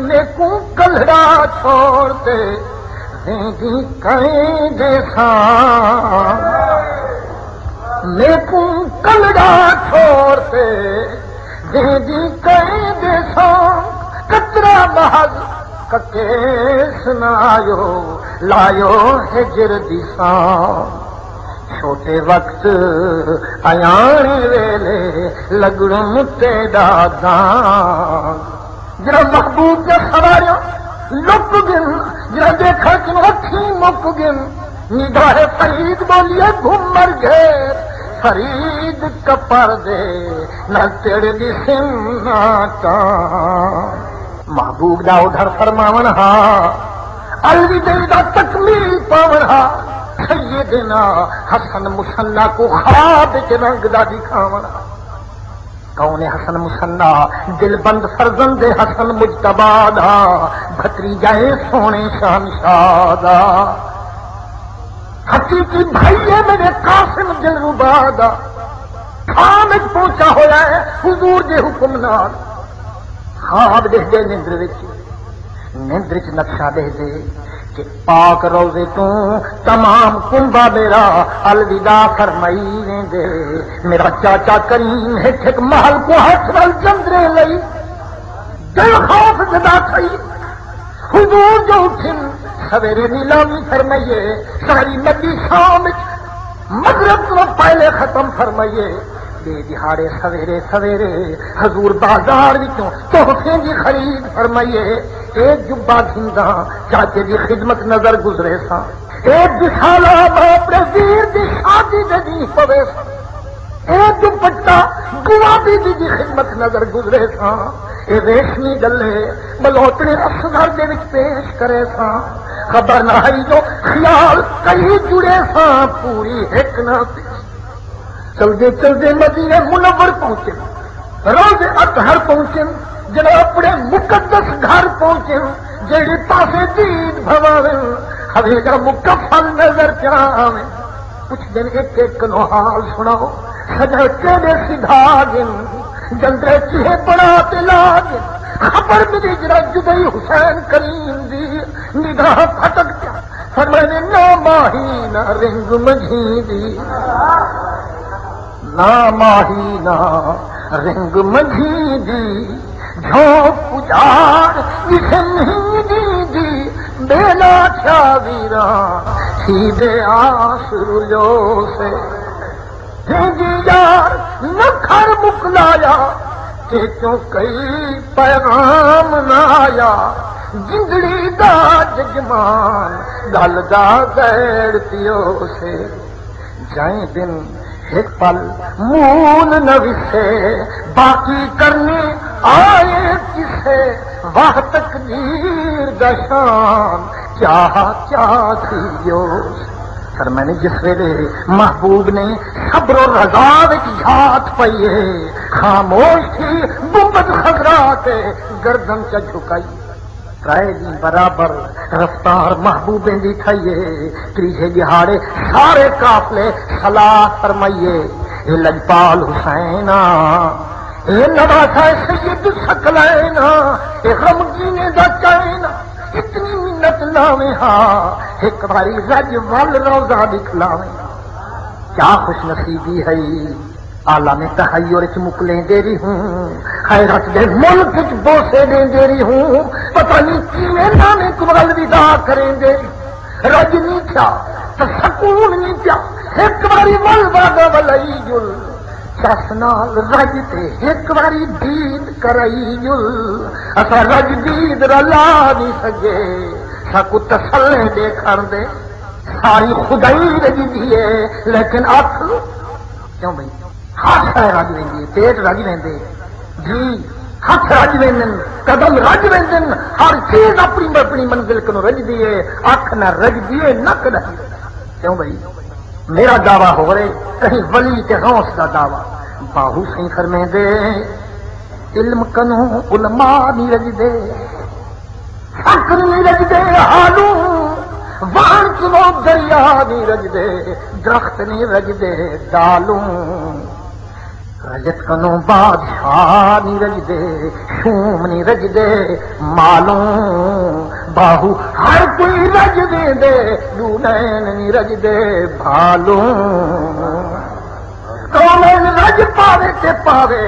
نیکوں کلڑا چھوڑتے زندگی کہیں دے سان نیکوں کلڑا چھوڑتے زندگی کہیں دے سان کترا محض ککے سنایو لایو ہجر دی سان چھوٹے وقت ایانے ویلے لگڑوں تیرا دان جرا محبوب کے سواریا لک گن جرا دیکھا کہ اکھی مک گن نگاہ فرید بولیے گھوم مر گھیر فرید کپر دے نہ تیرے دی سننا کان محبوب دا ادھر فرماون ہا الوی دل دا تکمیل پاون ہا سیدنا حسن مصنع کو خواب کے رنگ دا دکھاون ہا کون حسن مصنع دل بند فرزند حسن مجتبی دا بھتریجائے سونے شہنشاہ دا حقیقی بھائیے میرے قاسم دلربا دا خام ایک پہنچا ہویا ہے حضور دے حکم نال خواب دیکھ دے نیندر چ نقشہ دیکھ دے کہ پاک روزے تو تمام کنبا میرا الوداع فرمائی ویندے میرا چاچا کریم ایک محل کو ہاتھ نال چندرے لئی دل خوف جدا تھئی حضور جو اٹھن سویرے نیلامی فرمائیے ساری مدی شام مغرب کو پہلے ختم فرمائیے بے دہاڑے سویرے سویرے حضور بازار وچوں تحفے دی خرید فرمائیے ایک جبہ گھندا چاچے دی خدمت نظر گزرے سا ایک دسالہ باپ وزیر دی شادی دے دی پوے سا ایک دوپٹہ گلابی دی خدمت نظر گزرے سا اے ریشمی گلے ملوٹنے اصغر دے وچ پیش کرے سا خبر نہ ہے جو خیال کئی جڑے سا پوری ایک نہ چلتے چلتے مدینے منور پہنچے روز اطہر پہنچے جڑے اپنے مقدس گھر پہنچے جڑے پاسے دید بھواوے ہمیں کا مکفل نظر چاہے کچھ دن ایک ایک نو حال سناؤ سجا کے سدھا گن جلدے چیہے بڑا تلا گن خبر ملی جرا جدئی حسین کریم دی نگاہ پھٹک گیا فرمانے نہ ماہی نہ رنگ مجھی دی نہ ماہی نہ رنگ مجھی دی جھونک پجار جسے نہیں دی بیلا چھا ویران سیدھے آسر جو سے جی یار نکھر مکلایا کہ کیوں کئی پیغام نہ آیا جنگڑی دا ججمان گل دا گیڑ پیو سے جائیں دن ایک پل مول نہ وسے باقی کرنے آئے کسے واہ تقدیر دا شان کیا تھیو سر میں نے جس ویلے محبوب نے صبر و رضا وچ یاد پئیے خاموش تھی گنبد خضرا کے گردن چ جھکائی رائے دی برابر رفتار محبوبیں دی تھئیے تریجے دہاڑے سارے قافلے صلاح فرمائیے اے لجپال حسینا اے نواسا سید ثقلین اے غمگینے دا چینا اتنی منت لاویں ہاں ایک باری رج ول روزہ دکھلاویں کیا خوش نصیبی ہے عالم تحیر چ مکلیں دے رہی ہوں خیرت دے ملک چ بوسے دے رہی ہوں پتہ نہیں کیویں نامے کو الوداع کریں گے رج نہیں تھا تو سکون نہیں تھا ایک باری ول واگا ولائی جل چس نال رج تے ایک باری دید کرائی جل اسا رج دید رلا نہیں سکے سکو تسلے دیکھن دے ساری خدائی رج دیے لیکن اکھ کیوں بھائی ہاتھ رج ویندی پیٹ رج ویندے جی ہاتھ رج ویندن قدم رج ویندن ہر چیز اپنی اپنی منزل کو رج دیے اکھ نہ رج دیے نک رج کیوں بھائی میرا دعویٰ ہو رہے کہیں ولی کے غوث کا دعویٰ باہو سی فرمے دے علم کنوں علماء نہیں رج دے فکر نہیں رج دے حالوں وان چلو دریا نہیں رج دے درخت نہیں رج دے ڈالوں رجت کنو بادشاہ نہیں رجدے شوم نہیں رجدے مالوں باہو ہر کوئی رج دے دے دونین نہیں رجدے بھالوں کونین رج پاوے تے پاوے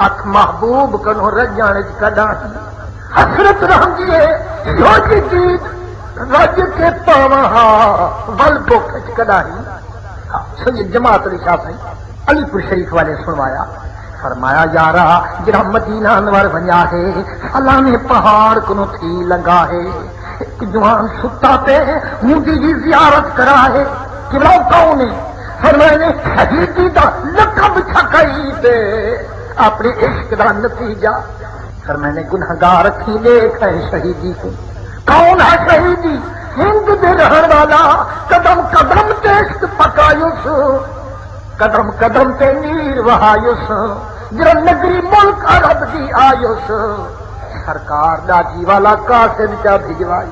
اکھ محبوب کنو رجان کڈاں حسرت رہندیے جو جیت رج کے پاواں ول بوکھ کڈاہی سید جماعت علی شاہ صاحب علی پور شریف والے سنوایا فرمایا یارا جڑا مدینہ انور ونجا ہے سلانے پہاڑ کو تھی لگا ہے ایک جوان ستا پہ مجھے جی زیارت کرا ہے کہ وہ کون ہے فرمایا شہیدی دا لقب چھکائی تے اپنے عشق دا نتیجہ فرمایا گنہگار تھی لیک ہے شہیدی کو کون ہے شہیدی ہند دے رہن والا قدم قدم تے عشق پکایوس قدم قدم تے نیر وہایوس جڑا نگری ملک عرب دی آیوس سرکار ڈاجی والا قاصد کیا بھجوائی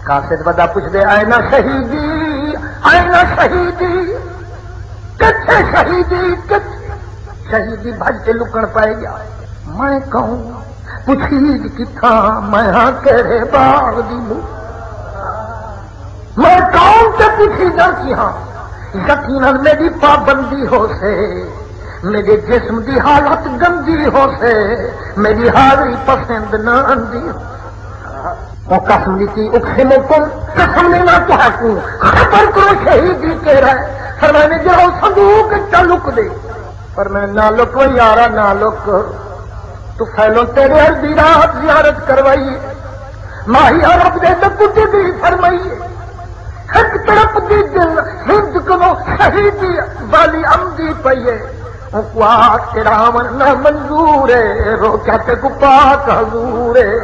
قاصد ودا پوچھ دے اینا شہیدی اینا شہیدی کتھے شہیدی کتھے شہیدی بھج کے لکن پائے گیا میں کہوں پوچھی کتھاں میں ہاں کہرے باغ دی مو میں کون سے پوچھی جا کی ہاں یقیناً میری پابندی ہو سے میرے جسم دی حالت گندی ہو سے میری حاضری پسند نہ اندی وہ قسم لیتی اکھمو کم قسم لینا تو حقوں خبر کرو شہیدی کے رہے فرمانے جاؤ صندوق چا لک دے فرمانے نہ لک و یارا نہ لک تو پھیلو تیرے عرضی رات زیارت کروائی ماہی عرب دے دکتے دی فرمائیے ایک طرف دی دل ہند کو شہیدی والی امدی پئیے اکوات تیرا نہ منظور ہے رو کہتے کو پاک حضور ہے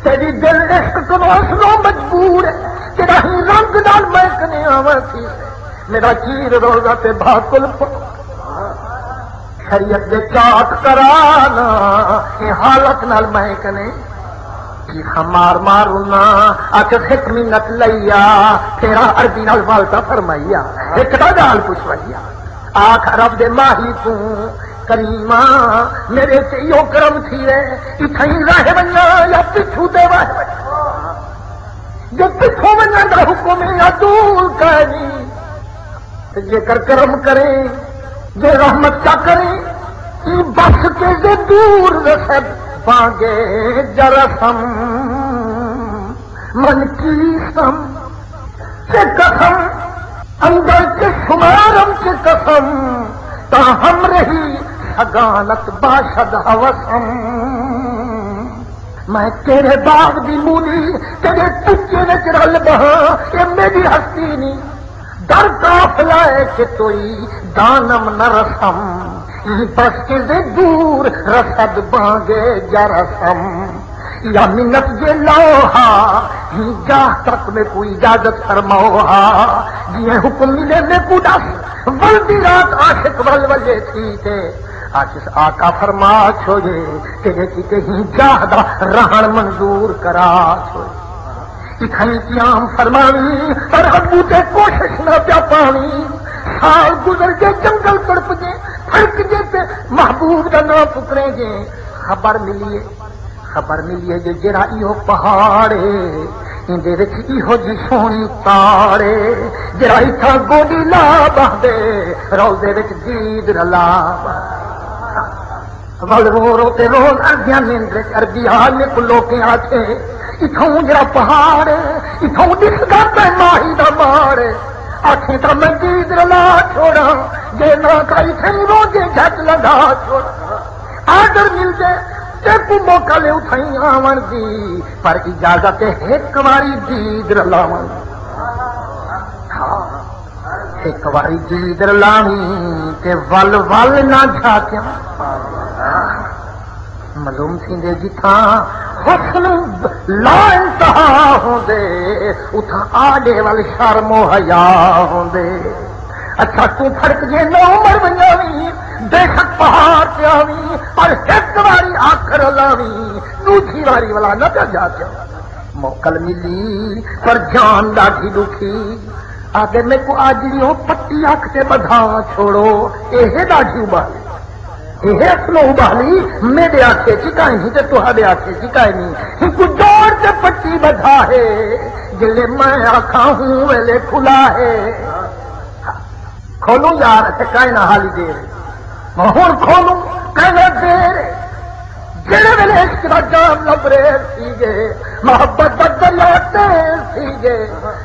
تیری دل عشق کو اصلوں مجبور ہے تیرا ہی رنگ دال میں کنے آواں تھی میرا چیر روزہ تے بھاکل شریعت دے چاک کرانا یہ حالت نال میں کنے مار مارونا آکے خط منت لیا تیرا عربی نال والتا فرمائیا ایک دا گال پوچھوائیا آکھ رب دے ماہی تو کریمہ میرے سے یو کرم تھی رہے اتھائی راہ بنیا یا پچھو دے واہ بنیا جو پچھو بنیا دا حکم یا دور کہنی یہ کر کرم کریں یہ رحمت کیا کریں یہ بس کے سے دور رسد باگے جرسم من کی سم سے قسم اندر کے شمارم سے قسم تا ہم رہی سگانت باشد ہوسم میں تیرے باغ دی مولی تیرے ٹچے وچ رل بہا یہ میری ہستی نہیں در قافلہ ہے کہ توئی دانم نہ رسم بس کے دے دور رسد بانگے جا رسم یا منت جے لوہا جاہ تک میں کوئی اجازت فرماؤہا یہ حکم ملے میں کو دس ولدی رات عاشق ولولے تھی تھے آجس آقا فرما چھوڑے تیرے کی کہیں جاہ دا رہن منظور کرا چھوڑے اکھنی قیام فرمانی پر ابو تے کوشش نہ پیا پانی سال گزر کے جنگل تڑپ گئے پھڑک گئے تے محبوب دا نام پکرے گئے خبر ملیے جو جڑا ایہو پہاڑے اندے وچ ایہو جی سونی تاڑے جڑا ایتھا گوڈی لا بہدے روزے وچ دید رلا ولو تے روز اردیاں نیندے عربی حال میں کلو کے آتے اتھوں جڑا پہاڑ اتھوں دسدا تے ماہی دا ماڑ آنکھیں تا میں دید رلا چھوڑا جے نہ کائی تھے روزے جھٹ لگا چھوڑا آڈر مل جائے تے کو موقع لے اٹھائی آون دی پر اجازت ایک واری دید رلاون ایک واری دید رلاویں تے ول ول نہ جھاکیاں معلوم تھی دے جتھاں حسن لا انتہا ہوں دے اتھا آڈے وال شرم و حیا ہوں دے اچھا تو پھڑک جے نو عمر بنیاوی بے شک پہاڑ پہ آوی پر ایک واری آخر لاوی دوسری واری والا نہ پہ جاتے موکل ملی پر جان لاٹھی دکھی آگے میں کو آجڑیوں پٹی آنکھ سے بدھا چھوڑو اے لاٹھی ابالے یہ اصلو ابالی میرے آنکھیں چکائی نہیں تو تہاڈے آنکھیں چکائی نہیں کو جوڑ کے پٹی بدھا ہے جلے میں آکھا ہوں ویلے کھلا ہے کھولوں یار کائیں نہ حالی دیر ہوں کھولوں کہنا دیر جڑے ویلے عشق دا جام لبرے سی گے محبت دا دریا تیز سی گے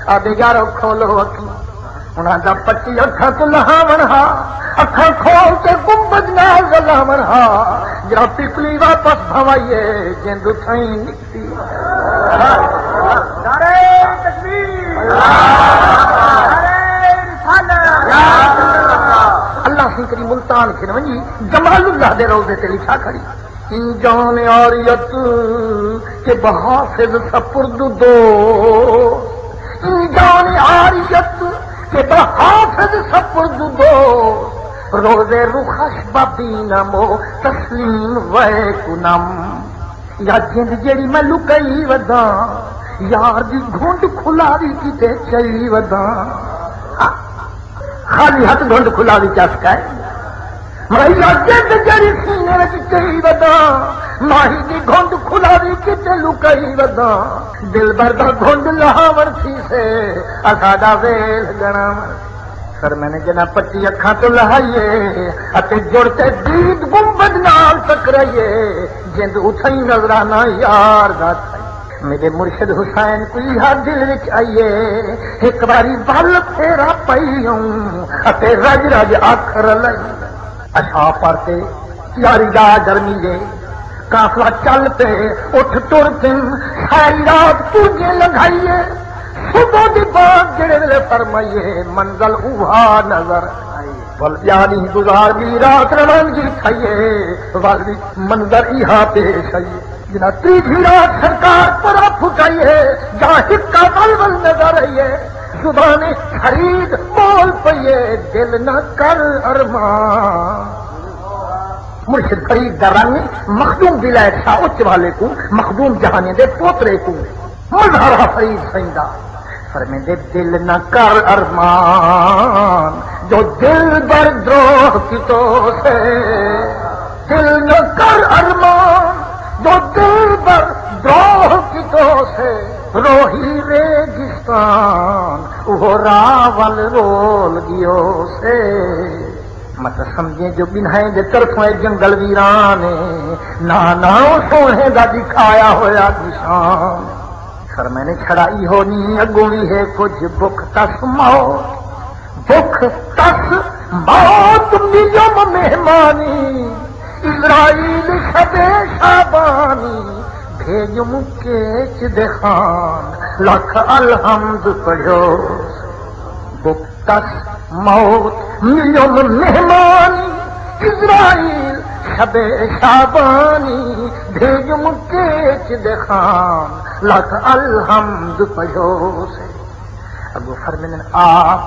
آدھے یارو کھولو اکھیں انہاں دا پٹی اکھاں تو لہاون ہا اکھاں کھول کے گنبد نال گلاون ہا جا پپلی واپس بھوائیے جند تھیں نکتی نعرہ تکبیر نعرہ رسالت اللہ سے کری ملتان کھن ونجی جمال اللہ دے روضے تے لکھا کھڑی ان جان عاریت کے بحافظ سپرد دو ان جان عاریت کہ بحافظ سپرد دو روزے رخش ببینم و تسلیم وے کنم یا جند جیڑی میں لکئی وداں یار دی گھنڈ کھلاوی کتے چئی وداں خالی ہاتھ گھنڈ کھلاوی چسکائے میں یا جند جیڑی سینے وچ چئی وداں ماہی دی گھنڈ کھلاوی کتے لکئی وداں دل بردا گھنڈ لہاور تھی سے اساڈا ویل گناور سر میں نے جنا پٹی اکھاں تو لہائیے اتے جڑتے دید گنبد نال ٹکرائیے جند اتھائی نظرانہ یار دا تھائی میرے مرشد حسین کوئی ہاتھ دل وچ آئیے ایک باری بل پھیرا پئی ہوں اتے رج رج آکھر لئی اشا پڑھتے یاری دا گرمی دے قافلہ چل پہ اٹھ ٹر پن ساری رات پوجے لگائیے صبح دی بات جڑے ویلے فرمائیے منزل اوہا نظر بل پیانی گزار بھی رات روانگی کھائیے ول بھی منظر ایہا پیش آئیے جنا تیجھی رات سرکار پورا پھٹائیے جہاں حکا ول ول نظر آئیے زبان خرید بول پئیے دل نہ کر ارمان مرشد فرید درانی مخدوم ولایت شاہ اچ والے کو مخدوم جہانے دے پوترے کو مظہر فرید سیندہ فرمیندے دل نہ کر ارمان جو دل بر دروہ کی تو سے دل نہ کر ارمان جو دل بر دروہ کی تو سے روہی ریگستان وہ راول رول گیو سے مت سمجھیں جو بنائیں دے طرفوں جنگل ویرانے نانا سونے دا دکھایا ہویا نشان سر میں نے چھڑائی ہونی اگوں بھی ہے کچھ بک تس موت بک تس موت ملیم مہمانی اسرائیل شب شابانی بھیجم کیچ دخان لکھ الحمد پڑھو بک تس موت ملیم مہمانی اسرائیل شب شابانی بھیجم کیچ دخان لکھ الحمد پڑھو سے ابو فرمین آس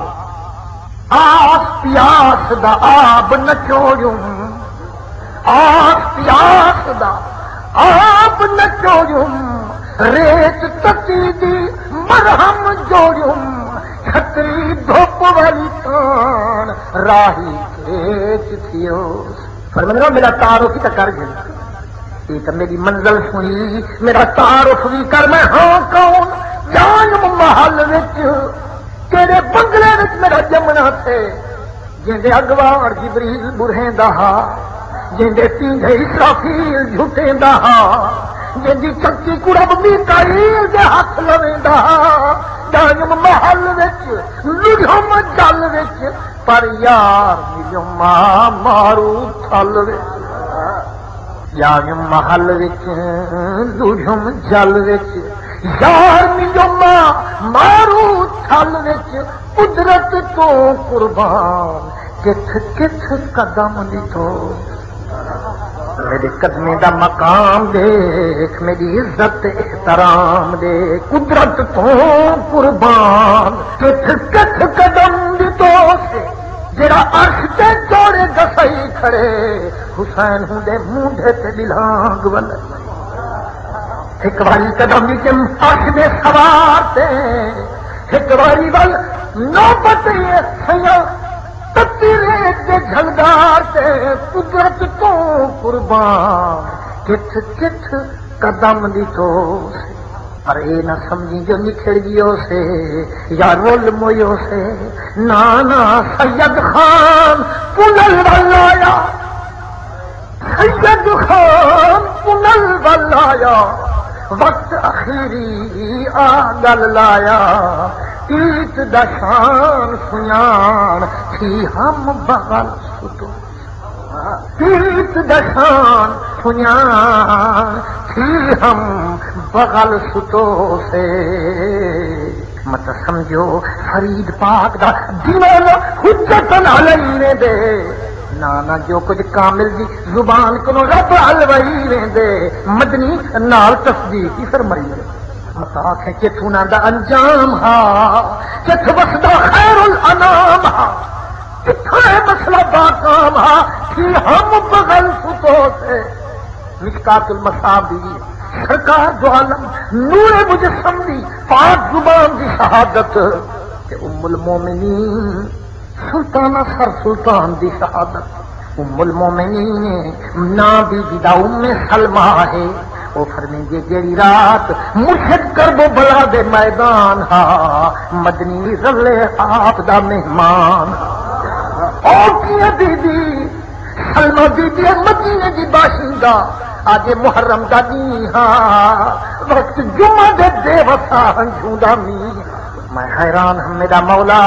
پیاس دا آب نچوڑوں آس پیاس دا آب نچوڑوں ریت تتی دی مرہم جوڑوں چھتری دھوپ والی تان راہی کھیچ تھیو فرمین میرا تعارف ہی کر گیا ایک میری منزل سنی میرا تعارف بھی کر میں ہاں کون جانم محل وچ تیرے بنگلے وچ میرا جمنا تھے جندے اگوار جبریل برہیں دہا جندے پیندے اسرافیل جھٹیں دہا جندی چکی کڑب میکائیل دے ہاتھ لویں دہا جانم محل وچ لجھم جل وچ پر یار ملیم مارو تھل وچ جانم محل وچ لجھم جل وچ یار ملیم مارو تھل وچ قدرت تو قربان کتھ کتھ قدم لٹھو میرے قدمے دا مقام دیکھ میری عزت احترام دے قدرت تو قربان کتھ کتھ قدم لٹھو سے جڑا عرش تے جوڑے گسائی کھڑے حسین ہوں دے مونڈے تے بلانگ ول ایک باری قدم نیچے عرش میں سوار تے ایک باری ول نوبت یہ سیاں مٹی ریت دے جھلدار تے قدرت تو قربان کتھ کتھ قدم دی تو پر اے نہ سمجھی جو نکھڑ گیو سے یا رول مویو سے نانا سید خان پنل والایا سید خان پنل والایا وقت اخیری آ گل لایا ایت دشان سنیان تھی ہم بغل ستو ایت دشان سنیان تھی ہم بغل ستو سے مت سمجھو فرید پاک دا دیوانہ حجتن علیہ دے نانا جو کچھ کامل دی زبان کو رب الوئی ویندے مدنی نال تصدیق ہی فرمائی مطاق ہے کہ تھونا دا انجام ہا کتھ وسدا خیر الانام ہا کتھا ہے مسئلہ باقام ہا کہ ہم بغل ستو سے مشکات المصابی سرکار دو عالم نور مجسم دی پاک زبان دی شہادت کہ ام المومنین سلطانہ سر سلطان دی شہادت ام المومنین نا بی دا ام سلمہ ہے وہ فرمیں گے جیڑی رات مرشد کرب و بلا دے میدان ہا مدنی رلے آپ دا مہمان اور کیا بی بی سلمہ بی بی مدینے دی باشندہ آج محرم دا دی ہاں وقت جمعہ دے وفا ہنجھوندا می میں حیران ہم میرا مولا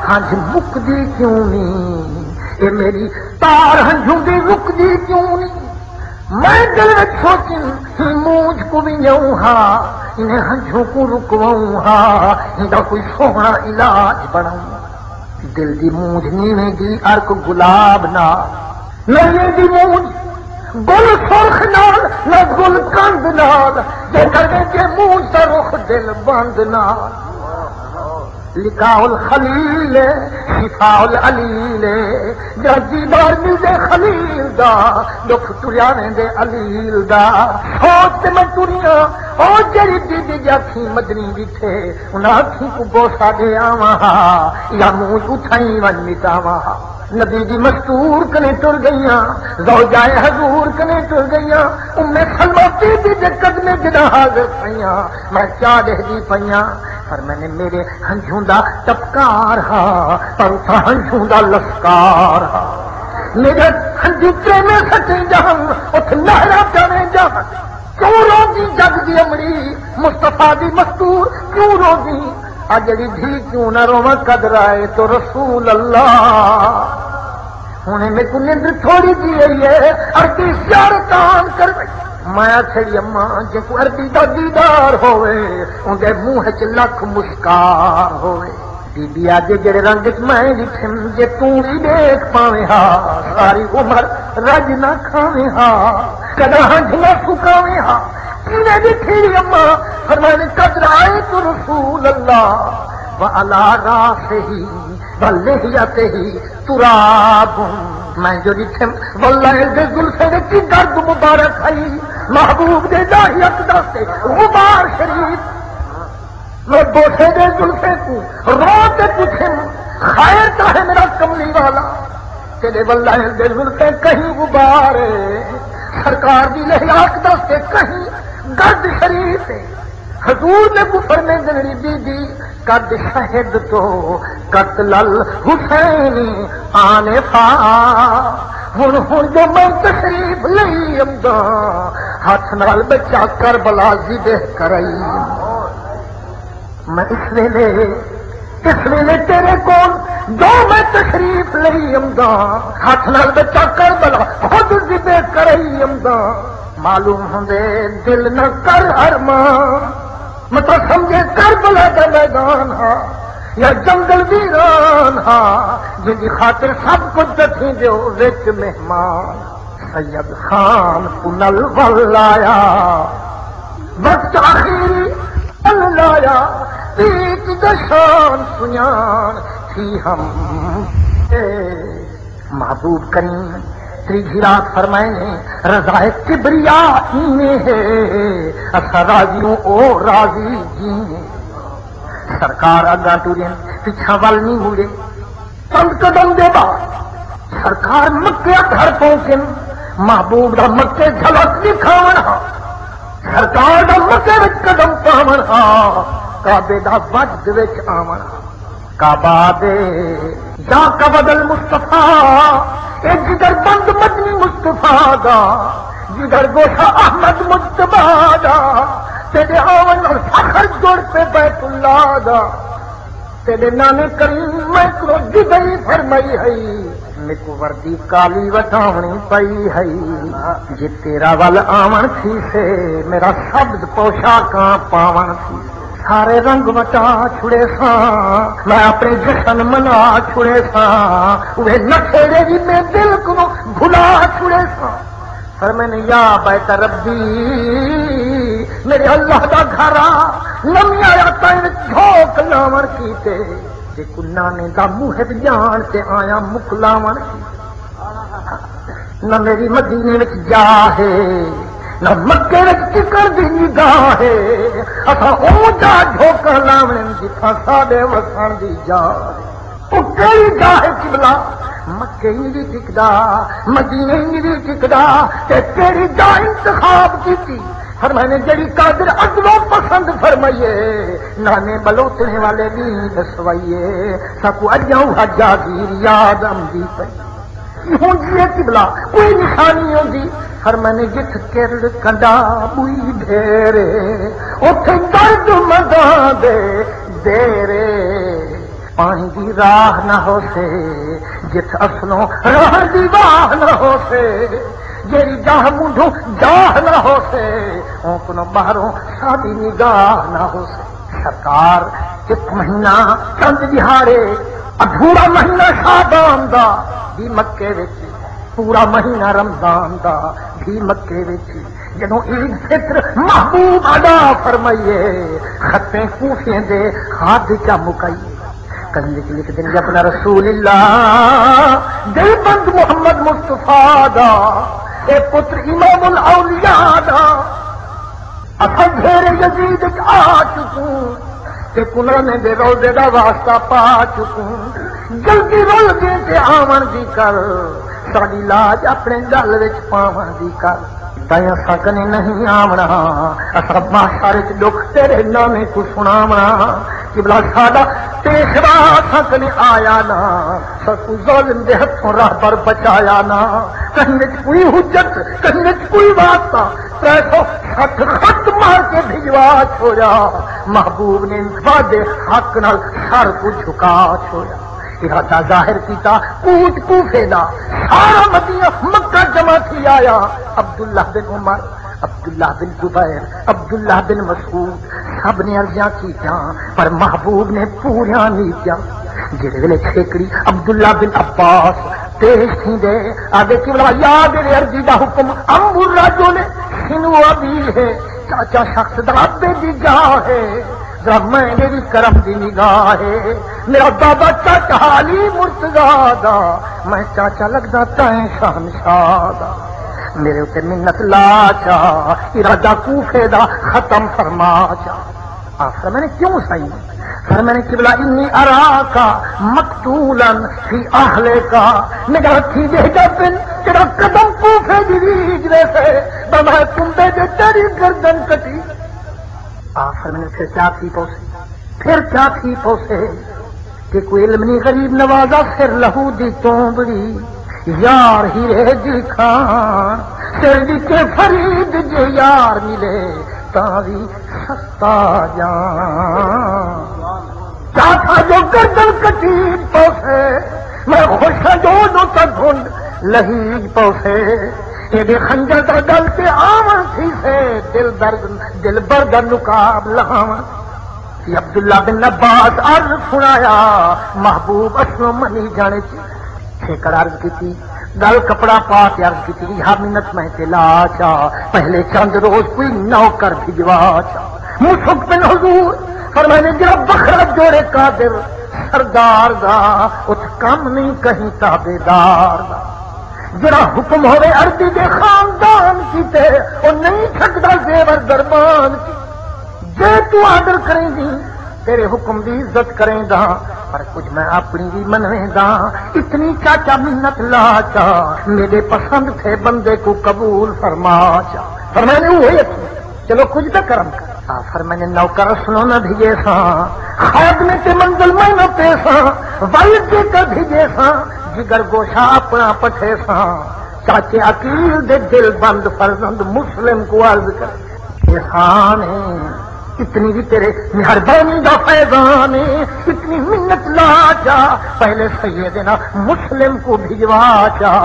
ہاں جی مک دی کیوں نہیں اے میری تار ہنجھوں دی رک دی کیوں نہیں میں دل میں سوچوں ہی مونج کو بھی جاؤں ہاں انہیں ہنجھوں کو رکواؤں ہاں انہیں کوئی سونا علاج بناؤں دل دی مونج نیویں دی ارک گلاب نہ نہیں دی مونج گل سرخ نال نہ گل کند نال جے کرنے کے مونج دا رخ دل بند نال لکھا الخلیل شفا العلیل جا دیدار ملدے خلیل دا دکھ تریا ویندے علیل دا سوچ تے میں تریا او جڑی دی جاکھی مدنی بیٹھے انہاں اکھی کو گوسا دے آواں یا منہ اٹھائی ون مٹاواں نبی دی مستور کنے ٹر گئیاں زوجائے حضور کنے ٹر گئیاں ام سلمہ بی بی دے قدمے جدا حاضر پئیاں میں کیا دہ دی پئیاں پر میں نے میرے ہنجھوں دا ٹپکار ہا پر تھا ہنجھوں دا لسکار ہا میرے ہنجھوں میں سٹیں جہاں اتھ نہرا جانے جہاں کیوں روزی جگ دی امڑی مصطفیٰ دی مستور کیوں روزی اجڑی دھی کیوں نہ رواں قدر آئے تو رسول اللہ ہنے میں کو نیند تھوڑی جی ہے عربی زیارتان کر میں چھڑی اماں جے کو عربی دا دیدار ہوئے اندے منہ چ لکھ مسکار ہوئے بی بی آجے جڑے رنگ میں لکھم جے تو بھی دیکھ پاویں ہا ساری عمر رج نہ کھاویں ہا کدا ہنج نہ سکاویں ہا کینے دکھی اماں فرمانے قدر آئے تو رسول اللہ وعلا راسہی ولحیتہی تراب میں جو لکھم واللہ دے زلفے دے کی درد مبارک ہے محبوب دے داہیت دستے غبار شریف میں بوسے دے زلفے کو روتے پوچھیں خیر کا ہے میرا کملی والا تیرے واللہ دے زلفے کہیں غبار سرکار دی لحیات دستے کہیں گرد شریف حضور نے کفر میں گنری دی دی قد شہد تو قتل الحسین آنے فا ہن جو میں تشریف لئی امدا ہاتھ نال بچا کربلا ذبح کرائی میں اس ویلے تیرے کول جو میں تشریف لئی امدا ہاتھ نال بچا کربلا خود ذبح کرائی امدا معلوم ہوندے دل نہ کر ارمان مت سمجھے کربلا کا میدان ہا یا جنگل ویران ہا جن کی خاطر سب کچھ دکھی جو وچ مہمان سید خان پنل ولایا وقت آخری لایا پیٹ دشان سنیان تھی ہم محبوب کریم تیسری رات فرمائیں رضائے کبریا میں ہے اچھا راضیوں او راضی جی سرکار اگاں ٹورین پیچھا وال نہیں مڑے چند قدم دے بعد سرکار مکے گھر پہنچے محبوب دا مکے جھلک دکھاونا سرکار دا مکے وچ قدم پاونا کعبے دا وجد وچ آونا کعبہ دے جا قبض المصطفیٰ اے جدر بند مدنی مصطفیٰ دا جدر گوشہ احمد مجتبہ دا تیرے آون اور فخر جوڑ پہ بیت اللہ دا تیرے نانے کریم میں کو جدئی فرمائی ہے میکو وردی کالی وٹاونی پئی ہے جی تیرا ول آون تھی سے میرا شبد پوشاکاں پاون تھی سارے رنگ وٹا چھڑے ساں میں اپنے جشن منا چھڑے ساں وہ نشیڑے بھی میں دل کو بھلا چھڑے ساں پر میں نے یا بیت ربی میرے اللہ دا گھرا نمی آیا تین جھوک لاون کیتے جے کنانے دا موہد جان تے آیا مکلاون نہ میری مدینے وچ جا ہے نہ مکے وچ چکر دی نگاہ ہے اساں او جا جھوکا لاون جتھاں ساڈے وسن دی جا او کئی جا ہے قبلہ مکے نہیں ٹکدا مدینے نہیں ٹکدا تے تیری جا انتخاب کیتی فرمانے جڑی قادر عدلوں پسند فرمائیے نانے بلوتنے والے بھی دسوائیے سکو اجاؤ حجا گیر یاد آمدی پئی ہوں جی قبلہ کوئی نشانی ہوندی فرمانے جت کرڑ کنڈا بوئی ڈھیرے اوتھے درد مداں دے دیرے پانی دی راہ نہ ہو سے جت اصلوں راہ دی واہ نہ ہو سے جیری جاہ مونڈوں جاہ نہ ہو سے اونکنوں باہروں شادی نگاہ نہ ہو سے سرکار ایک مہینہ چند دہاڑے ادھورا مہینہ شعبان دا بھی مکے وچ پورا مہینہ رمضان دا بھی مکے وچ جنوں عید فطر محبوب ادا فرمائیے خطیں کوفیاں دے ہاتھ چا مکائیے کہیں لکھ دیں گے اپنا رسول اللہ دل بند محمد مصطفیٰ دا اے پتر امام الاولیاء دا اصل گھیر یزید آ چکوں تے کنرنے دے روزے دا واسطہ پا چکوں جلدی رول دے تے آون دی کر ساڈی لاج اپنے گل وچ پاون دی کر تائیں اساں کنے نہیں آونا اساں معاشرے وچ دکھ تیرے نامے کو سناونا قبلہ ساڈا پیشوا اساں کنے آیا نا سکو ظالم دے ہتھوں راہ پر بچایا نا کہیں وچ کوئی حجت کہیں وچ کوئی واسطہ 360 خط مار کے بھجوا چھوڑیا محبوب نے وعدے حق نال سر کو جھکا چھوڑیا ارادہ ظاہر کیتا کوٹ کوفے دا سارا مدینہ مکہ جمع تھی آیا عبداللہ بن عمر عبداللہ بن زبیر عبداللہ بن مسعود سب نے عرضیاں کیتیاں پر محبوب نے پوریاں نیتیاں جڑے ویلے چھیکڑی عبداللہ بن عباس پیش تھی دے آگے کی بلا یاد میرے عرضی دا حکم امر راجو نے سنو ابھی ہے چاچا شخص دا ابے دی جا ہے میں میری کرم دی نگاہ ہے میرا بابا چاچا علی مرتضیٰ دا میں چاچا لگدا تائیں شہنشاہ دا میرے اتنے منت لا چا ارادہ کوفے دا ختم فرما چا آخر میں نے کیوں سائی پھر میں نے قبلہ انی اراکا مقتولا فی اہلے کا میرا تھی بھیجا بن تیرا قدم کوفے دی ریجرے سے بمائے کمبے دے تیری گردن کٹی آخر میں نے پھر کیا تھی پوسے کہ کوئی علم نہیں غریب نوازا پھر لہو دی تومبڑی یار ہیرے دی کھان سر دی کے فرید جو یار ملے تاوی سستا جان کیا تھا جو گردن کٹی پوسے میں خوش جو تک گھنڈ لہی پوسے یہ خنجر کا گل سے آمن تھی سے دل برد نکاب لہاون عبداللہ بن عباس عرض سنایا محبوب اسلو منی جانے چھیکڑ عرض کی تھی گل کپڑا پا کے عرض کی تھی ہر منت میں تلا چا پہلے چند روز کوئی نوکر بھجوا چا مصحف بن حضور فرمانے جرا بخرا جوڑے قادر سردار دا ات کم نہیں کہیں تابے دار دا جڑا حکم ہوئے عربی دے خاندان کی تے وہ نہیں چھکدا زیور دربان کی جے تو آڈر کریں گی تیرے حکم دی عزت کریں دا پر کچھ میں اپنی بھی منویں دا اتنی چاچا منت لا چا میرے پسند تھے بندے کو قبول فرما چا فرمانے ہوئے چلو کچھ تو کرم کر فرمانے نوکر سنو نہ بھیجے سا خادمے کے منزل میں نہ پیسا والد کر بھیجے سا جگر گوشا اپنا پٹھے سا چاچے عقیل دے دل بند فرزند مسلم کو عرض کر احسان اتنی بھی تیرے مہربانی دا فیضان اتنی منت لا جا پہلے سیدنا مسلم کو بھجوا چا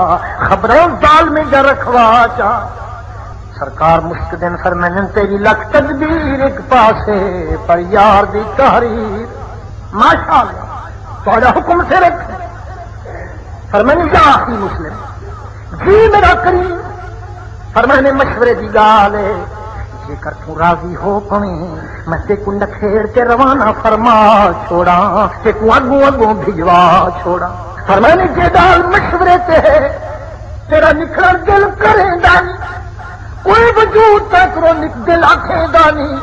خبروں دال میں جا رکھوا چا سرکار مستدن فرمائن تیری لکھ تدبیر ایک پاسے پر یار دی تحریر ماشاءاللہ تھوڑا حکم سے رکھ فرمائن جا ہی مسلم جی میرا کریم فرمائن مشورے دی گالے جے کر تو راضی ہو پویں میں تے کو نکھیڑ کے روانہ فرما چھوڑا تے کو اگوں اگوں بھجوا چھوڑا فرمائنے جے دال مشورے تے تیرا نکھڑا دل کریں دانی کوئی وجود تک رو دل آنکھیں دانی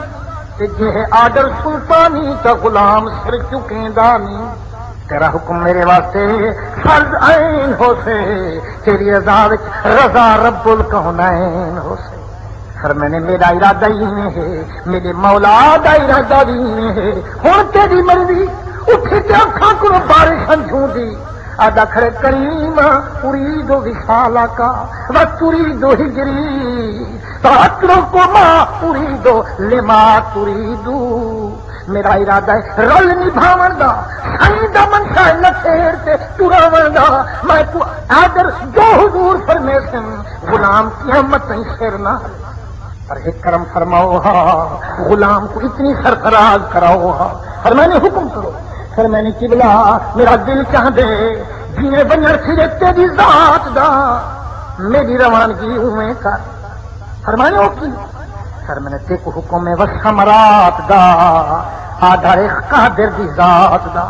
تے جے آڈر سلطانی تا غلام سر چکیں دانی تیرا حکم میرے واسطے فرض عین ہو سے تیری رضا وچ رضا رب الکونین ہو سے سر میں نے میرا ارادہ ہی میں ہے میرے مولا دا ارادہ بھی میں ہے ہوں تیری مرضی اٹھ کے اکھاں کو بارش ہنجھوں دی آدھا کھڑے کریم اريد وصالك وتريد ہجری تاترک ما اريد لما تريد میرا ارادہ ہے رل نبھاون دا سائیں دا منشا نکھیر تے تراون دا میں تو آدر جو حضور فرمے سن غلام قیامت تائیں سر نہ پر ایک کرم فرماؤ ہا غلام کو اتنی سرفراز کراؤ ہا اور میں نے حکم کرو پھر میں نے قبلہ میرا دل چاہ دے جینے بنر پھرے تیری ذات دا میری روانگی ہوئے کر فرمانے ہو کی سر میں نے تے کو حکم وسمرات دا آدھار قادر دی ذات دا